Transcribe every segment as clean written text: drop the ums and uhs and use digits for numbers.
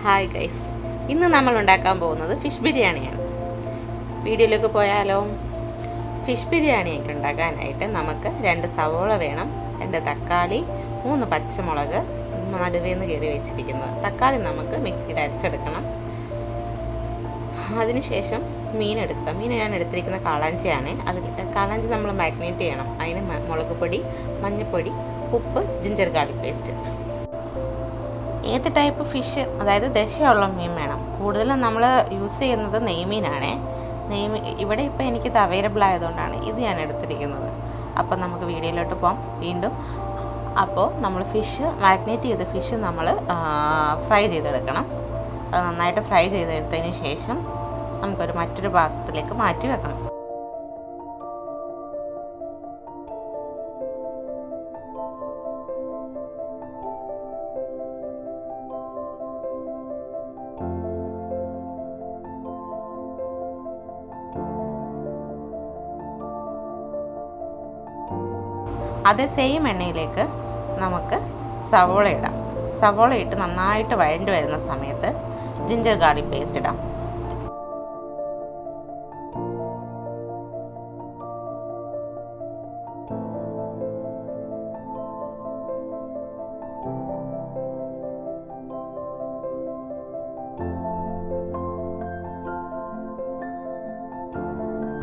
Hi guys, ഇന്ന് നമ്മൾ ഉണ്ടാക്കാൻ പോകുന്നത് ഫിഷ് ബിരിയാണിയാണ്. വീഡിയോയിലേക്ക് പോയാലോ? ഫിഷ് ബിരിയാണിയൊക്കെ ഉണ്ടാക്കാനായിട്ട് നമുക്ക് 2 സവോള വേണം, 2 തക്കാളി, 3 പച്ചമുളക് നടുവേന്ന് കയറി വെച്ചിരിക്കുന്നത്. തക്കാളി നമുക്ക് മിക്സിയിൽ അരച്ചെടുക്കണം. അതിനുശേഷം മീൻ എടുക്കുക. മീൻ ഞാൻ എടുത്തിരിക്കുന്ന കാളാഞ്ചിയാണ്. കാളാഞ്ചി നമ്മൾ മാഗ്നേറ്റ് ചെയ്യണം. അതിന് മുളക് പൊടി, മഞ്ഞൾപ്പൊടി, ഉപ്പ്, ജിഞ്ചർ ഗാർലിക് പേസ്റ്റ്. ഏത് ടൈപ്പ് ഫിഷ്, അതായത് ദശയുള്ള മീൻ വേണം. കൂടുതലും നമ്മൾ യൂസ് ചെയ്യുന്നത് നെയ്മീനാണ്. ഇവിടെ ഇപ്പോൾ എനിക്കിത് അവൈലബിൾ ആയതുകൊണ്ടാണ് ഇത് ഞാൻ എടുത്തിരിക്കുന്നത്. അപ്പോൾ നമുക്ക് വീഡിയോയിലോട്ട് പോകാം വീണ്ടും. അപ്പോൾ നമ്മൾ ഫിഷ് മാഗ്നേറ്റ് ചെയ്ത ഫിഷ് നമ്മൾ ഫ്രൈ ചെയ്തെടുക്കണം. അത് നന്നായിട്ട് ഫ്രൈ ചെയ്തെടുത്തതിന് ശേഷം നമുക്കൊരു മറ്റൊരു പാത്രത്തിലേക്ക് മാറ്റി വെക്കണം. അതേ സെയിം എണ്ണയിലേക്ക് നമുക്ക് സവോള ഇടാം. സവോള ഇട്ട് നന്നായിട്ട് വഴണ്ടി വരുന്ന സമയത്ത് ജിഞ്ചർ ഗാർലിക് പേസ്റ്റ് ഇടാം.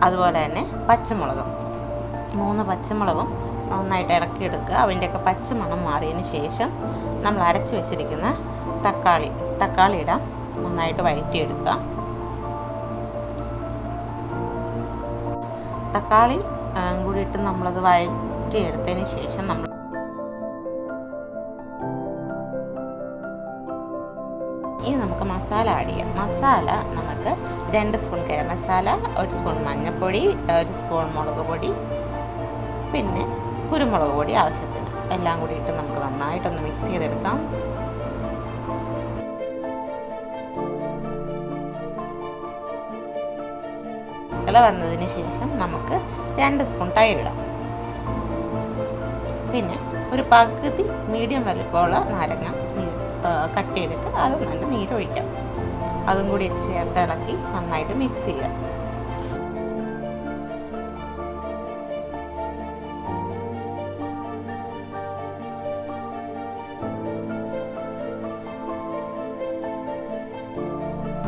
അതുപോലെ തന്നെ പച്ചമുളകും, 3 പച്ചമുളകും നന്നായിട്ട് ഇളക്കിയെടുക്കുക. അതിൻ്റെയൊക്കെ പച്ചമണം മാറിയതിന് ശേഷം നമ്മൾ അരച്ച് വെച്ചിരിക്കുന്ന തക്കാളി ഇടാം. നന്നായിട്ട് വഴറ്റിയെടുക്കുക. തക്കാളി കൂടി ഇട്ട് നമ്മളത് വഴറ്റിയെടുത്തതിന് ശേഷം നമ്മൾ ഇനി നമുക്ക് മസാല ആഡ് ചെയ്യാം. മസാല നമുക്ക് 2 സ്പൂൺ ഗരം മസാല, 1 സ്പൂൺ മഞ്ഞൾപ്പൊടി, 1 സ്പൂൺ മുളക് പൊടി, പിന്നെ കുരുമുളക് പൊടി ആവശ്യത്തിന്. എല്ലാം കൂടി ഇട്ട് നമുക്ക് നന്നായിട്ടൊന്ന് മിക്സ് ചെയ്തെടുക്കാം. വന്നതിന് ശേഷം നമുക്ക് 2 സ്പൂൺ തൈരിടാം. പിന്നെ ഒരു പകുതി മീഡിയം വലിപ്പമുള്ള നാരങ്ങ കട്ട് ചെയ്തിട്ട് അത് നല്ല നീരൊഴിക്കാം. അതും കൂടി ചേർത്ത് ഇളക്കി നന്നായിട്ട് മിക്സ് ചെയ്യാം.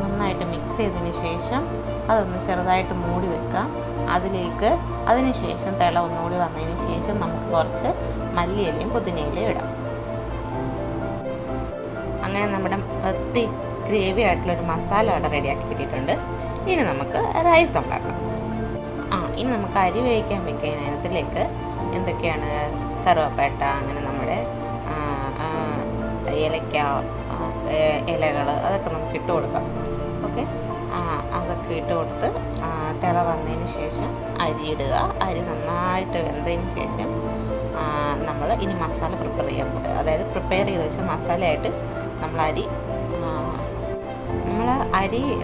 നന്നായിട്ട് മിക്സ് ചെയ്തതിന് ശേഷം അതൊന്ന് ചെറുതായിട്ട് മൂടി വെക്കാം. അതിന് ശേഷം തിള ഒന്നുകൂടി വന്നതിന് ശേഷം നമുക്ക് കുറച്ച് മല്ലിയിലയും പുതിനയിലയും ഇടാം. അങ്ങനെ നമ്മുടെ ഗ്രേവി ആയിട്ടുള്ളൊരു മസാല അവിടെ റെഡിയാക്കി കിട്ടിയിട്ടുണ്ട്. ഇനി നമുക്ക് റൈസ് ഉണ്ടാക്കാം. ഇനി നമുക്ക് അരി വേവിക്കാൻ വെക്കുന്നതിനകത്തിലേക്ക് എന്തൊക്കെയാണ് കറുവപ്പട്ട, അങ്ങനെ നമ്മുടെ ഏലക്ക, ഇലകൾ, അതൊക്കെ നമുക്ക് ഇട്ട് കൊടുക്കാം. ഓക്കെ, അതൊക്കെ ഇട്ട് കൊടുത്ത് തിള വന്നതിന് ശേഷം അരി ഇടുക. അരി നന്നായിട്ട് വെന്തതിന് ശേഷം നമ്മൾ ഇനി മസാല പ്രിപ്പയർ ചെയ്യാൻ പോകുക. അതായത് പ്രിപ്പയർ ചെയ്ത് വെച്ച മസാലയായിട്ട് നമ്മൾ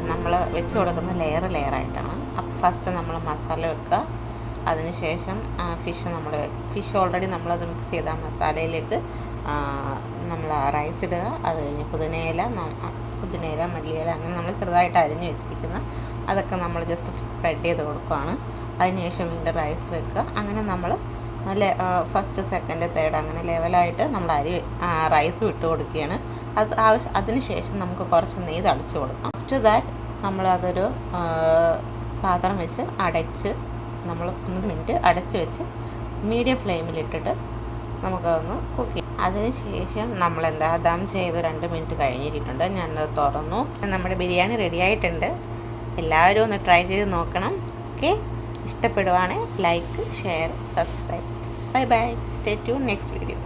നമ്മൾ വെച്ച് കൊടുക്കുന്ന ലെയറായിട്ടാണ്. അപ്പോൾ ഫസ്റ്റ് നമ്മൾ മസാല വെക്കുക. അതിനുശേഷം ഫിഷ് ഓൾറെഡി നമ്മളത് മിക്സ് ചെയ്ത മസാലയിലേക്ക് നമ്മൾ റൈസ് ഇടുക. അത് കഴിഞ്ഞ് പുതിനയില, മല്ലിയില, അങ്ങനെ നമ്മൾ ചെറുതായിട്ട് അരിഞ്ഞ് വെച്ചിരിക്കുന്ന അതൊക്കെ നമ്മൾ ജസ്റ്റ് സ്പ്രെഡ് ചെയ്ത് കൊടുക്കുകയാണ്. അതിനുശേഷം വീണ്ടും റൈസ് വെക്കുക. അങ്ങനെ നമ്മൾ ഫസ്റ്റ്, സെക്കൻഡ്, തേർഡ് അങ്ങനെ ലെവലായിട്ട് നമ്മൾ റൈസും ഇട്ട് കൊടുക്കുകയാണ്. അതിനുശേഷം നമുക്ക് കുറച്ച് നെയ്യ് തളിച്ച് കൊടുക്കാം. ആഫ്റ്റർ ദാറ്റ് നമ്മൾ അതൊരു പാത്രം വെച്ച് അടച്ച് നമ്മൾ 1 മിനിറ്റ് അടച്ച് വെച്ച് മീഡിയം ഫ്ലെയിമിലിട്ടിട്ട് നമുക്കതൊന്ന് കുക്ക് ചെയ്യാം. അതിനുശേഷം നമ്മൾ ദം ചെയ്ത് 2 മിനിറ്റ് കഴിഞ്ഞിട്ടുണ്ട്. ഞാനത് തുറന്നു. നമ്മുടെ ബിരിയാണി റെഡി ആയിട്ടുണ്ട്. എല്ലാവരും ഒന്ന് ട്രൈ ചെയ്ത് നോക്കണം. ഓക്കെ, ഇഷ്ടപ്പെടുവാണെങ്കിൽ like, share, subscribe. Bye bye. Stay tune. Next video.